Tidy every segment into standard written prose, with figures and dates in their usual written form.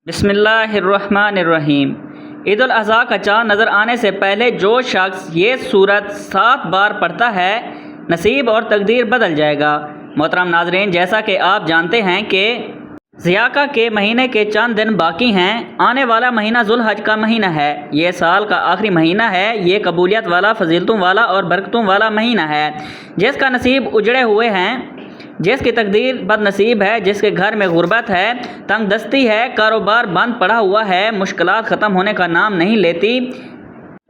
بسم اللہ الرحمن الرحیم۔ عید الاضحیٰ کا چاند نظر آنے سے پہلے جو شخص یہ سورت 7 بار پڑھتا ہے نصیب اور تقدیر بدل جائے گا۔ محترم ناظرین، جیسا کہ آپ جانتے ہیں کہ ذیقعہ کے مہینے کے چند دن باقی ہیں۔ آنے والا مہینہ ذوالحج کا مہینہ ہے۔ یہ سال کا آخری مہینہ ہے۔ یہ قبولیت والا، فضیلتوں والا اور برکتوں والا مہینہ ہے۔ جس کا نصیب اجڑے ہوئے ہیں، جس کی تقدیر بد نصیب ہے، جس کے گھر میں غربت ہے، تنگ دستی ہے، کاروبار بند پڑا ہوا ہے، مشکلات ختم ہونے کا نام نہیں لیتی،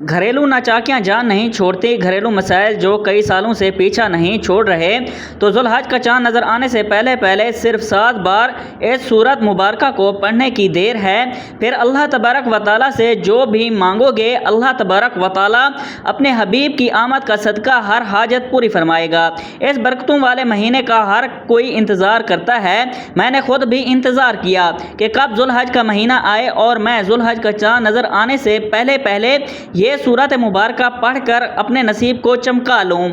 گھریلو ناچاکیاں جان نہیں چھوڑتی، گھریلو مسائل جو کئی سالوں سے پیچھا نہیں چھوڑ رہے، تو ذوالحج کا چاند نظر آنے سے پہلے صرف 7 بار اس سورت مبارکہ کو پڑھنے کی دیر ہے۔ پھر اللہ تبارک و تعالیٰ سے جو بھی مانگو گے، اللہ تبارک و تعالیٰ اپنے حبیب کی آمد کا صدقہ ہر حاجت پوری فرمائے گا۔ اس برکتوں والے مہینے کا ہر کوئی انتظار کرتا ہے۔ میں نے خود بھی انتظار کیا کہ کب ذوالحج کا مہینہ آئے اور میں ذوالحج کا چاند نظر آنے سے پہلے یہ سورت مبارکہ پڑھ کر اپنے نصیب کو چمکا لوں،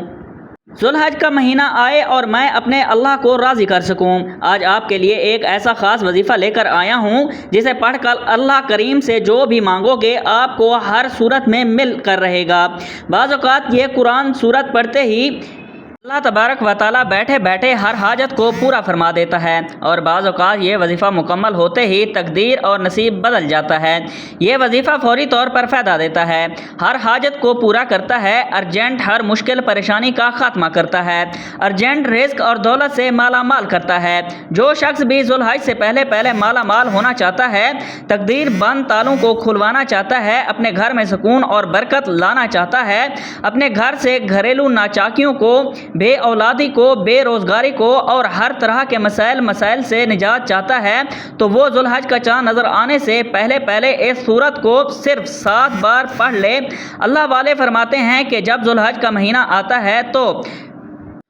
ذوالحج کا مہینہ آئے اور میں اپنے اللہ کو راضی کر سکوں۔ آج آپ کے لیے ایک ایسا خاص وظیفہ لے کر آیا ہوں جسے پڑھ کر اللہ کریم سے جو بھی مانگو گے آپ کو ہر صورت میں مل کر رہے گا۔ بعض اوقات یہ قرآن سورت پڑھتے ہی اللہ تبارک و تعالیٰ بیٹھے بیٹھے ہر حاجت کو پورا فرما دیتا ہے، اور بعض اوقات یہ وظیفہ مکمل ہوتے ہی تقدیر اور نصیب بدل جاتا ہے۔ یہ وظیفہ فوری طور پر فائدہ دیتا ہے، ہر حاجت کو پورا کرتا ہے، ارجنٹ ہر مشکل پریشانی کا خاتمہ کرتا ہے، ارجنٹ رزق اور دولت سے مالا مال کرتا ہے۔ جو شخص بھی ذوالحج سے پہلے مالا مال ہونا چاہتا ہے، تقدیر بند تالوں کو کھلوانا چاہتا ہے، اپنے گھر میں سکون اور برکت لانا چاہتا ہے، اپنے گھر سے گھریلو ناچاکیوں کو، بے اولادی کو، بے روزگاری کو اور ہر طرح کے مسائل سے نجات چاہتا ہے، تو وہ ذوالحج کا چاند نظر آنے سے پہلے اس سورت کو صرف 7 بار پڑھ لے۔ اللہ والے فرماتے ہیں کہ جب ذوالحج کا مہینہ آتا ہے تو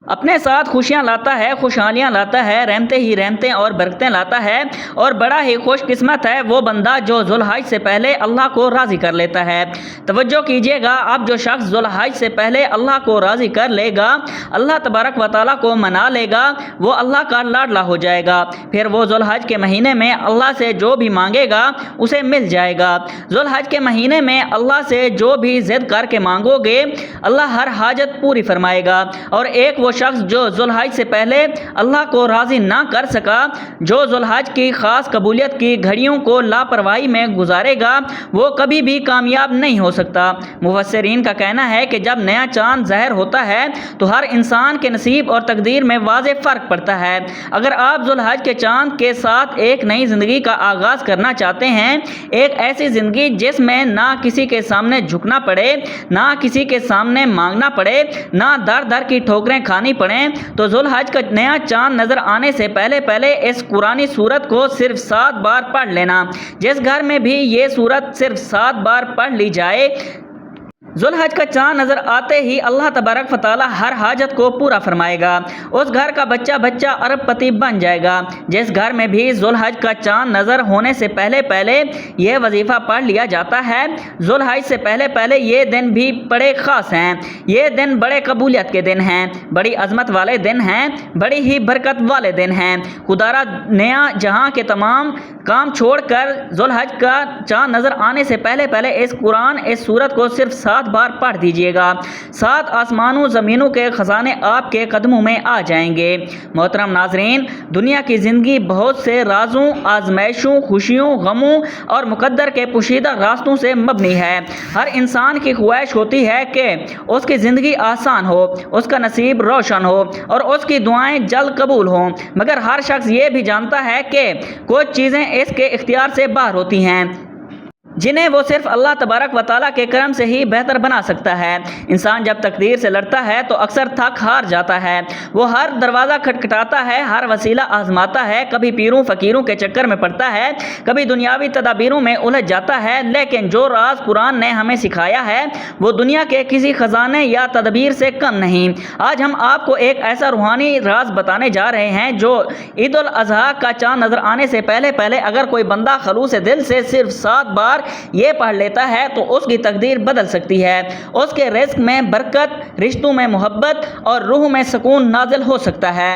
اپنے ساتھ خوشیاں لاتا ہے، خوشحالیاں لاتا ہے، رحمتیں ہی رحمتیں اور برکتیں لاتا ہے، اور بڑا ہی خوش قسمت ہے وہ بندہ جو ذوالحج سے پہلے اللہ کو راضی کر لیتا ہے۔ توجہ کیجیے گا، اب جو شخص ذوالحج سے پہلے اللہ کو راضی کر لے گا، اللہ تبارک و تعالیٰ کو منا لے گا، وہ اللہ کا لاڈلا ہو جائے گا۔ پھر وہ ذوالحج کے مہینے میں اللہ سے جو بھی مانگے گا اسے مل جائے گا۔ ذوالحج کے مہینے میں اللہ سے جو بھی ضد کر کے مانگو گے اللہ ہر حاجت پوری فرمائے گا۔ اور ایک وہ شخص جو ذوالحج سے پہلے اللہ کو راضی نہ کر سکا، جو ذوالحج کی خاص قبولیت کی گھڑیوں کو لاپرواہی میں گزارے گا، وہ کبھی بھی کامیاب نہیں ہو سکتا۔ مفسرین کا کہنا ہے کہ جب نیا چاند ظاہر ہوتا ہے تو ہر انسان کے نصیب اور تقدیر میں واضح فرق پڑتا ہے۔ اگر آپ ذوالحج کے چاند کے ساتھ ایک نئی زندگی کا آغاز کرنا چاہتے ہیں، ایک ایسی زندگی جس میں نہ کسی کے سامنے جھکنا پڑے، نہ کسی کے سامنے مانگنا پڑے، نہ در کی ٹھوکریں کھانی پڑیں، تو ذوالحج کا نیا چاند نظر آنے سے پہلے اس قرآنی سورت کو صرف 7 بار پڑھ لینا۔ جس گھر میں بھی یہ سورت صرف 7 بار پڑھ لی جائے، ذوالحج کا چاند نظر آتے ہی اللہ تبارک و تعالیٰ ہر حاجت کو پورا فرمائے گا۔ اس گھر کا بچہ ارب پتی بن جائے گا۔ جس گھر میں بھی ذوالحج کا چاند نظر ہونے سے پہلے یہ وظیفہ پڑھ لیا جاتا ہے، ذوالحج سے پہلے یہ دن بھی بڑے خاص ہیں۔ یہ دن بڑے قبولیت کے دن ہیں، بڑی عظمت والے دن ہیں، بڑی ہی برکت والے دن ہیں۔ خدارا نیا جہاں کے تمام کام چھوڑ کر ذوالحج کا چاند نظر آنے سے پہلے اس سورت کو صرف 7 بار پڑھ دیجئے گا۔ 7 آسمانوں زمینوں کے خزانے آپ کے قدموں میں آ جائیں گے۔ محترم ناظرین، دنیا کی زندگی بہت سے رازوں، آزمائشوں، خوشیوں، غموں اور مقدر کے پوشیدہ راستوں سے مبنی ہے۔ ہر انسان کی خواہش ہوتی ہے کہ اس کی زندگی آسان ہو، اس کا نصیب روشن ہو اور اس کی دعائیں جلد قبول ہوں، مگر ہر شخص یہ بھی جانتا ہے کہ کچھ چیزیں اس کے اختیار سے باہر ہوتی ہیں جنہیں وہ صرف اللہ تبارک و تعالیٰ کے کرم سے ہی بہتر بنا سکتا ہے۔ انسان جب تقدیر سے لڑتا ہے تو اکثر تھک ہار جاتا ہے، وہ ہر دروازہ کھٹکھٹاتا ہے، ہر وسیلہ آزماتا ہے، کبھی پیروں فقیروں کے چکر میں پڑتا ہے، کبھی دنیاوی تدابیروں میں الجھ جاتا ہے، لیکن جو راز قرآن نے ہمیں سکھایا ہے وہ دنیا کے کسی خزانے یا تدبیر سے کم نہیں۔ آج ہم آپ کو ایک ایسا روحانی راز بتانے جا رہے ہیں جو عید الاضحیٰ کا چاند نظر آنے سے پہلے اگر کوئی بندہ خلوص دل سے صرف 7 بار یہ پڑھ لیتا ہے تو اس کی تقدیر بدل سکتی ہے، اس کے رزق میں برکت، رشتوں میں محبت اور روح میں سکون نازل ہو سکتا ہے۔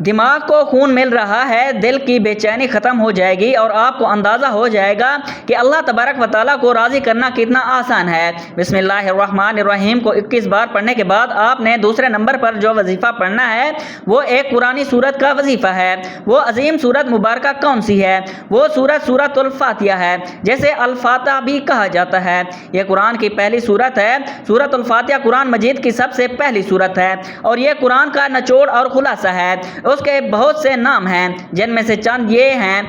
دماغ کو خون مل رہا ہے، دل کی بے چینی ختم ہو جائے گی اور آپ کو اندازہ ہو جائے گا کہ اللہ تبارک و تعالیٰ کو راضی کرنا کتنا آسان ہے۔ بسم اللہ الرحمن الرحیم کو 21 بار پڑھنے کے بعد آپ نے دوسرے نمبر پر جو وظیفہ پڑھنا ہے وہ ایک قرآنی سورت کا وظیفہ ہے۔ وہ عظیم سورت مبارکہ کون سی ہے؟ وہ سورت الفاتحہ ہے، جسے الفاتحہ بھی کہا جاتا ہے۔ یہ قرآن کی پہلی سورت ہے۔ سورت الفاتحہ قرآن مجید کی سب سے پہلی سورت ہے اور یہ قرآن کا نچوڑ اور خلاصہ ہے۔ اس کے بہت سے نام ہیں، جن میں سے چند یہ ہیں: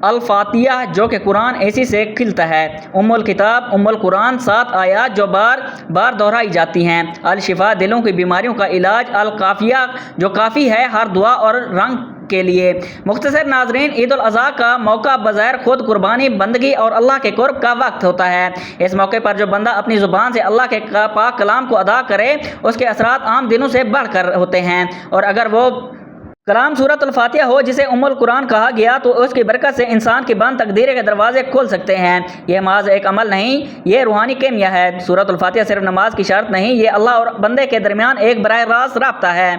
الفاتحہ، جو کہ قرآن اسی سے کھلتا ہے۔ ام الکتاب، ام القرآن، 7 آیات جو بار بار دہرائی جاتی ہیں۔ الشفا، دلوں کی بیماریوں کا علاج۔ الکافیہ، جو کافی ہے ہر دعا اور رنگ کے لیے۔ مختصر ناظرین، عید الاضحیٰ کا موقع بظاہر خود قربانی، بندگی اور اللہ کے قرب کا وقت ہوتا ہے۔ اس موقع پر جو بندہ اپنی زبان سے اللہ کے پاک کلام کو ادا کرے، اس کے اثرات عام دنوں سے بڑھ کر ہوتے ہیں، اور اگر وہ کلام سورت الفاتحہ ہو جسے ام القرآن کہا گیا تو اس کی برکت سے انسان کی بند تقدیر کے دروازے کھل سکتے ہیں۔ یہ محض ایک عمل نہیں، یہ روحانی کیمیا ہے۔ سورت الفاتحہ صرف نماز کی شرط نہیں، یہ اللہ اور بندے کے درمیان ایک براہ راست رابطہ ہے۔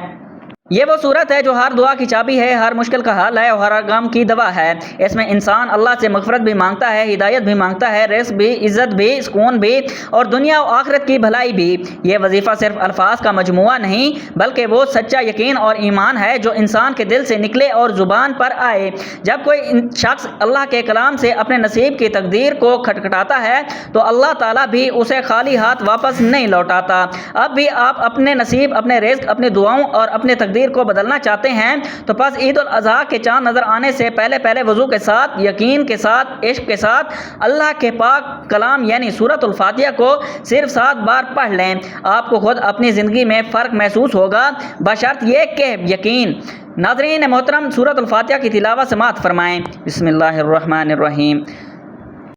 یہ وہ صورت ہے جو ہر دعا کی چابی ہے، ہر مشکل کا حل ہے اور ہر غم کی دوا ہے۔ اس میں انسان اللہ سے مغفرت بھی مانگتا ہے، ہدایت بھی مانگتا ہے، رزق بھی، عزت بھی، سکون بھی اور دنیا و آخرت کی بھلائی بھی۔ یہ وظیفہ صرف الفاظ کا مجموعہ نہیں، بلکہ وہ سچا یقین اور ایمان ہے جو انسان کے دل سے نکلے اور زبان پر آئے۔ جب کوئی شخص اللہ کے کلام سے اپنے نصیب کی تقدیر کو کھٹکھٹاتا ہے تو اللہ تعالیٰ بھی اسے خالی ہاتھ واپس نہیں لوٹاتا۔ اب بھی آپ اپنے نصیب، اپنے رزق، اپنی دعاؤں اور اپنے تقدیر کو بدلنا چاہتے ہیں تو بس عید الاضحیٰ کے چاند نظر آنے سے پہلے وضو کے ساتھ، یقین کے ساتھ، عشق کے ساتھ اللہ کے پاک کلام یعنی سورت الفاتحہ کو صرف 7 بار پڑھ لیں۔ آپ کو خود اپنی زندگی میں فرق محسوس ہوگا، بشرط یہ کہ یقین۔ ناظرین محترم، سورت الفاتحہ کی تلاوت سماعت فرمائیں۔ بسم اللہ الرحمن الرحیم۔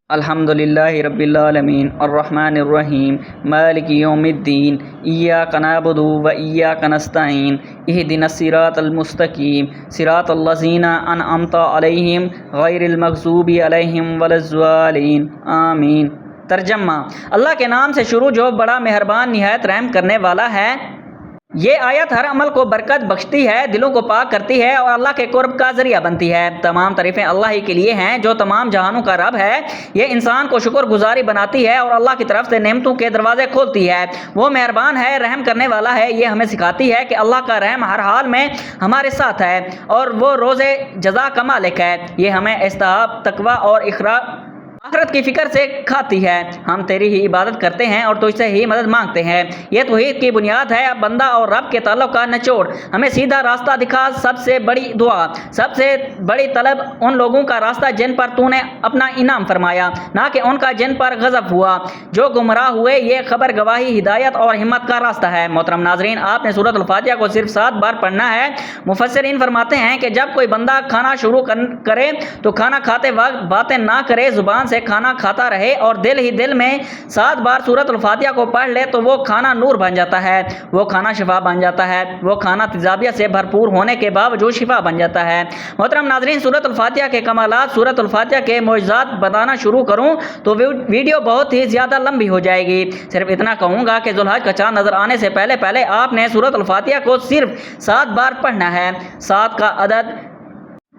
الحمدللہ رب العالمین، الرحمن الرحیم، مالک یوم الدین، ایاک نعبد و ایاک نستعین، اہدنا الصراط المستقیم، صراط الذین انعمت علیہم غیر المغضوب علیہم ولا الضالین، آمین۔ ترجمہ: اللہ کے نام سے شروع جو بڑا مہربان نہایت رحم کرنے والا ہے۔ یہ آیت ہر عمل کو برکت بخشتی ہے، دلوں کو پاک کرتی ہے اور اللہ کے قرب کا ذریعہ بنتی ہے۔ تمام تعریفیں اللہ ہی کے لیے ہیں جو تمام جہانوں کا رب ہے۔ یہ انسان کو شکر گزاری بناتی ہے اور اللہ کی طرف سے نعمتوں کے دروازے کھولتی ہے۔ وہ مہربان ہے، رحم کرنے والا ہے۔ یہ ہمیں سکھاتی ہے کہ اللہ کا رحم ہر حال میں ہمارے ساتھ ہے اور وہ روز جزا کا مالک ہے۔ یہ ہمیں استحاب، تقوی اور آخرت کی فکر سے کھاتی ہے۔ ہم تیری ہی عبادت کرتے ہیں اور تجھ سے ہی مدد مانگتے ہیں۔ یہ توحید کی بنیاد ہے، بندہ اور رب کے تعلق کا نچوڑ۔ ہمیں سیدھا راستہ دکھا۔ سب سے بڑی دعا، سب سے بڑی طلب ان لوگوں کا راستہ جن پر تو نے اپنا انعام فرمایا، نہ کہ ان کا جن پر غضب ہوا، جو گمراہ ہوئے۔ یہ خبر گواہی، ہدایت اور ہمت کا راستہ ہے۔ محترم ناظرین، آپ نے سورت الفاتحہ کو صرف 7 بار پڑھنا ہے۔ مفسرین فرماتے ہیں کہ جب کوئی بندہ کھانا شروع کرے تو کھانا کھاتے وقت باتیں نہ کرے، زبان سے کھانا کھاتا رہے اور دل ہی دل میں 7 بار سورت الفاتحہ کو پڑھ لے تو وہ کھانا نور بن جاتا ہے، وہ کھانا شفا بن جاتا ہے، وہ کھانا تیزابیت سے بھرپور ہونے کے باوجود شفا بن جاتا ہے۔ محترم ناظرین، سورت الفاتحہ کے کمالات، سورت الفاتحہ کے معجزات بتانا شروع کروں تو ویڈیو بہت ہی زیادہ لمبی ہو جائے گی۔ صرف اتنا کہوں گا کہ ذو الحج کا چاند نظر آنے سے پہلے آپ نے سورت الفاتحہ کو صرف 7 بار پڑھنا ہے۔ 7 کا عدد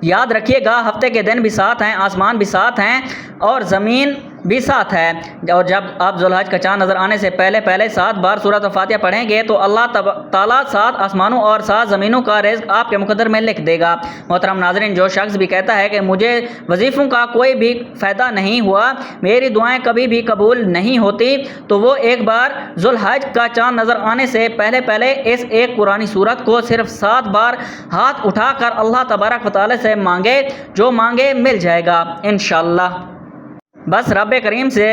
یاد رکھیے گا۔ ہفتے کے دن بھی 7 ہیں، آسمان بھی 7 ہیں اور زمین بھی 7 ہے۔ اور جب آپ ذو الحج کا چاند نظر آنے سے پہلے 7 بار سورت الفاتحہ پڑھیں گے تو اللہ تعالیٰ 7 آسمانوں اور 7 زمینوں کا رزق آپ کے مقدر میں لکھ دے گا۔ محترم ناظرین، جو شخص بھی کہتا ہے کہ مجھے وظیفوں کا کوئی بھی فائدہ نہیں ہوا، میری دعائیں کبھی بھی قبول نہیں ہوتی، تو وہ ایک بار ذو الحج کا چاند نظر آنے سے پہلے اس ایک قرآنی سورت کو صرف 7 بار ہاتھ اٹھا کر اللہ تبارک و تعالی سے مانگے، جو مانگے مل جائے گا انشاءاللہ۔ بس رب کریم سے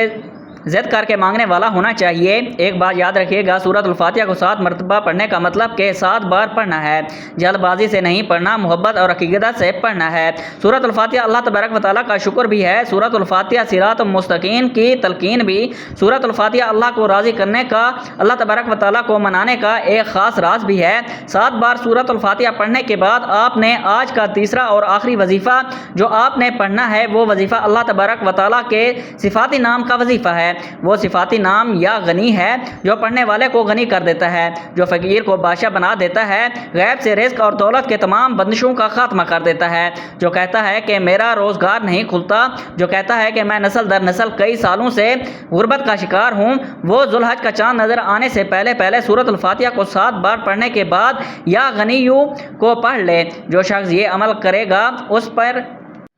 ضد کر کے مانگنے والا ہونا چاہیے۔ ایک بات یاد رکھیے گا، سورت الفاتحہ کو 7 مرتبہ پڑھنے کا مطلب کہ 7 بار پڑھنا ہے۔ جلد بازی سے نہیں پڑھنا، محبت اور عقیدت سے پڑھنا ہے۔ سورت الفاتحہ اللہ تبارک و تعالیٰ کا شکر بھی ہے۔ سورت الفاتحہ صراط مستقیم کی تلقین بھی۔ سورت الفاتحہ اللہ کو راضی کرنے کا، اللہ تبارک و تعالیٰ کو منانے کا ایک خاص راز بھی ہے۔ 7 بار سورت الفاتحہ پڑھنے کے بعد آپ نے آج کا تیسرا اور آخری وظیفہ جو آپ نے پڑھنا ہے، وہ وظیفہ اللہ تبارک و تعالیٰ کے صفاتی نام کا وظیفہ ہے۔ وہ صفاتی نام یا غنی ہے جو پڑھنے والے کو غنی کر دیتا ہے، جو فقیر کو بادشاہ بنا دیتا ہے، غیب سے رزق اور دولت کے تمام بندشوں کا خاتمہ کر دیتا ہے، جو کہتا ہے کہ میرا روزگار نہیں کھلتا، جو کہتا ہے کہ میں نسل در نسل کئی سالوں سے غربت کا شکار ہوں، وہ ذوالحج کا چاند نظر آنے سے پہلے سورۃ الفاتحہ کو 7 بار پڑھنے کے بعد یا غنیو کو پڑھ لے۔ جو شخص یہ عمل کرے گا اس پر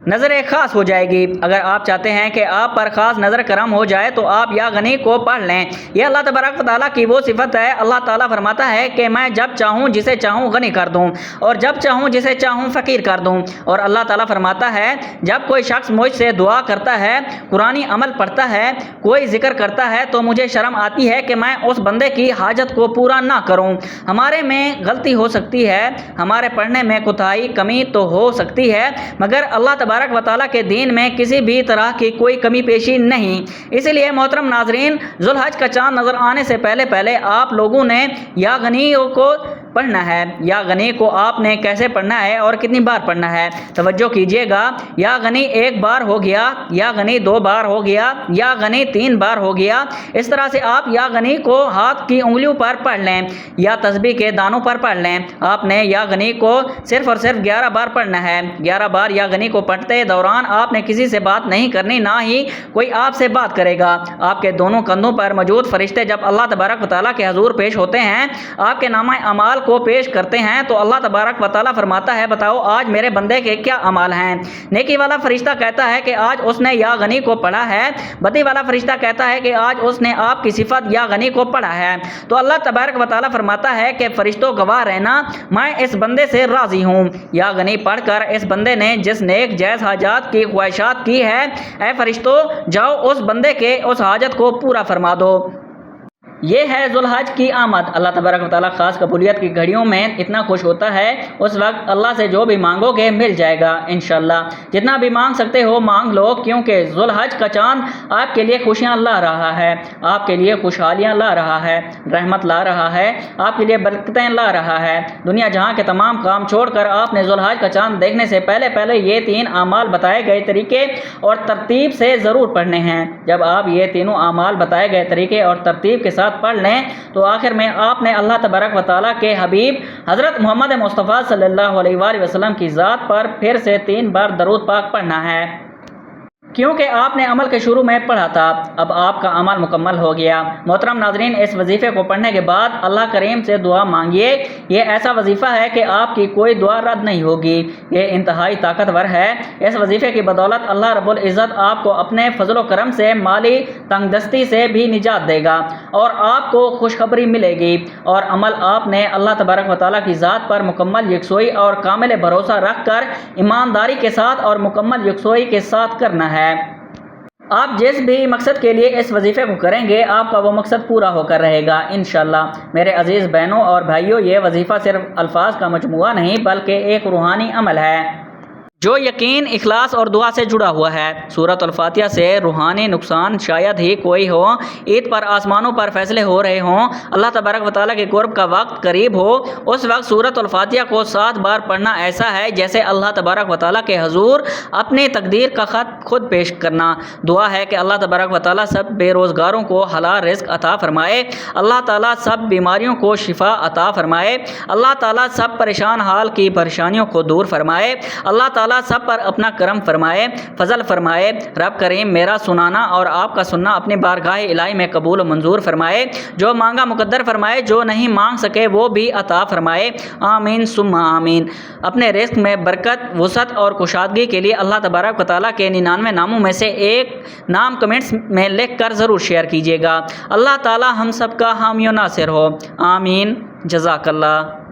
نظر خاص ہو جائے گی۔ اگر آپ چاہتے ہیں کہ آپ پر خاص نظر کرم ہو جائے تو آپ یا غنی کو پڑھ لیں۔ یہ اللہ تبارک و تعالیٰ کی وہ صفت ہے۔ اللہ تعالیٰ فرماتا ہے کہ میں جب چاہوں جسے چاہوں غنی کر دوں اور جب چاہوں جسے چاہوں فقیر کر دوں۔ اور اللہ تعالیٰ فرماتا ہے جب کوئی شخص مجھ سے دعا کرتا ہے، قرآنی عمل پڑھتا ہے، کوئی ذکر کرتا ہے تو مجھے شرم آتی ہے کہ میں اس بندے کی حاجت کو پورا نہ کروں۔ ہمارے میں غلطی ہو سکتی ہے، ہمارے پڑھنے میں کوتاہی کمی تو ہو سکتی ہے، مگر اللہ تبارک و تعالیٰ کے دین میں کسی بھی طرح کی کوئی کمی پیشی نہیں۔ اس لیے محترم ناظرین، ذوالحج کا چاند نظر آنے سے پہلے آپ لوگوں نے یا غنی کو پڑھنا ہے۔ یا غنی کو آپ نے کیسے پڑھنا ہے اور کتنی بار پڑھنا ہے؟ توجہ کیجیے گا، یا غنی 1 بار ہو گیا، یا غنی 2 بار ہو گیا، یا غنی 3 بار ہو گیا۔ اس طرح سے آپ یا غنی کو ہاتھ کی انگلیوں پر پڑھ لیں یا تسبیح کے دانوں پر پڑھ لیں۔ آپ نے یا غنی کو صرف اور صرف 11 بار پڑھنا ہے۔ 11 بار یا غنی کو پڑھتے دوران آپ نے کسی سے بات نہیں کرنی، نہ ہی کوئی آپ سے بات کرے گا۔ آپ کے دونوں کندھوں پر موجود فرشتے جب اللہ تبارک و تعالیٰ کے حضور پیش ہوتے ہیں، آپ کے نامہ اعمال کو پیش کرتے ہیں تو اللہ تبارک و تعالیٰ فرماتا ہے بتاؤ آج میرے بندے کے کیا اعمال ہیں؟ نیکی والا فرشتہ کہتا ہے کہ آج اس نے یا غنی کو پڑھا ہے۔ بدی والا فرشتہ کہتا ہے کہ آج اس نے آپ کی صفت یا غنی کو پڑھا ہے۔ تو اللہ تبارک و تعالیٰ فرماتا ہے کہ فرشتوں گواہ رہنا، میں اس بندے سے راضی ہوں۔ یا غنی پڑھ کر اس بندے نے جس نیک جائز حاجات کی خواہشات کی ہے، اے فرشتوں جاؤ اس بندے کے اس حاجت کو پورا فرما دو۔ یہ ہے ذوالحج کی آمد۔ اللہ تبارک و تعالیٰ خاص قبولیت کی گھڑیوں میں اتنا خوش ہوتا ہے، اس وقت اللہ سے جو بھی مانگو گے مل جائے گا انشاءاللہ۔ جتنا بھی مانگ سکتے ہو مانگ لو، کیونکہ ذوالحج کا چاند آپ کے لیے خوشیاں لا رہا ہے، آپ کے لیے خوشحالیاں لا رہا ہے، رحمت لا رہا ہے، آپ کے لیے برکتیں لا رہا ہے۔ دنیا جہاں کے تمام کام چھوڑ کر آپ نے ذوالحج کا چاند دیکھنے سے پہلے یہ 3 اعمال بتائے گئے طریقے اور ترتیب سے ضرور پڑھنے ہیں۔ جب آپ یہ تینوں اعمال بتائے گئے طریقے اور ترتیب کے ساتھ پڑھ لیں تو آخر میں آپ نے اللہ تبارک و تعالیٰ کے حبیب حضرت محمد مصطفیٰ صلی اللہ علیہ وآلہ وسلم کی ذات پر پھر سے 3 بار درود پاک پڑھنا ہے، کیونکہ آپ نے عمل کے شروع میں پڑھا تھا۔ اب آپ کا عمل مکمل ہو گیا۔ محترم ناظرین، اس وظیفے کو پڑھنے کے بعد اللہ کریم سے دعا مانگیے۔ یہ ایسا وظیفہ ہے کہ آپ کی کوئی دعا رد نہیں ہوگی۔ یہ انتہائی طاقتور ہے۔ اس وظیفے کی بدولت اللہ رب العزت آپ کو اپنے فضل و کرم سے مالی تنگ دستی سے بھی نجات دے گا اور آپ کو خوشخبری ملے گی، اور عمل آپ نے اللہ تبارک و تعالیٰ کی ذات پر مکمل یکسوئی اور کامل بھروسہ رکھ کر ایمانداری کے ساتھ اور مکمل یکسوئی کے ساتھ کرنا ہے۔ آپ جس بھی مقصد کے لیے اس وظیفے کو کریں گے آپ کا وہ مقصد پورا ہو کر رہے گا انشاءاللہ۔ میرے عزیز بہنوں اور بھائیوں، یہ وظیفہ صرف الفاظ کا مجموعہ نہیں بلکہ ایک روحانی عمل ہے جو یقین، اخلاص اور دعا سے جڑا ہوا ہے۔ سورۃ الفاتحہ سے روحانی نقصان شاید ہی کوئی ہو۔ عید پر آسمانوں پر فیصلے ہو رہے ہوں، اللہ تبارک و تعالیٰ کے قرب کا وقت قریب ہو، اس وقت سورۃ الفاتحہ کو 7 بار پڑھنا ایسا ہے جیسے اللہ تبارک و تعالیٰ کے حضور اپنی تقدیر کا خط خود پیش کرنا۔ دعا ہے کہ اللہ تبارک و تعالیٰ سب بے روزگاروں کو حلال رزق عطا فرمائے، اللہ تعالیٰ سب بیماریوں کو شفا عطا فرمائے، اللہ تعالیٰ سب پریشان حال کی پریشانیوں کو دور فرمائے، اللہ تعالیٰ سب پر اپنا کرم فرمائے، فضل فرمائے۔ رب کریم میرا سنانا اور آپ کا سننا اپنی بارگاہ الہی میں قبول و منظور فرمائے، جو مانگا مقدر فرمائے، جو نہیں مانگ سکے وہ بھی عطا فرمائے، آمین ثم آمین۔ اپنے رزق میں برکت، وسعت اور کشادگی کے لیے اللہ تبارک و تعالیٰ کے 99 ناموں میں سے ایک نام کمنٹس میں لکھ کر ضرور شیئر کیجیے گا۔ اللہ تعالیٰ ہم سب کا حامی و ناصر ہو، آمین۔ جزاک اللہ۔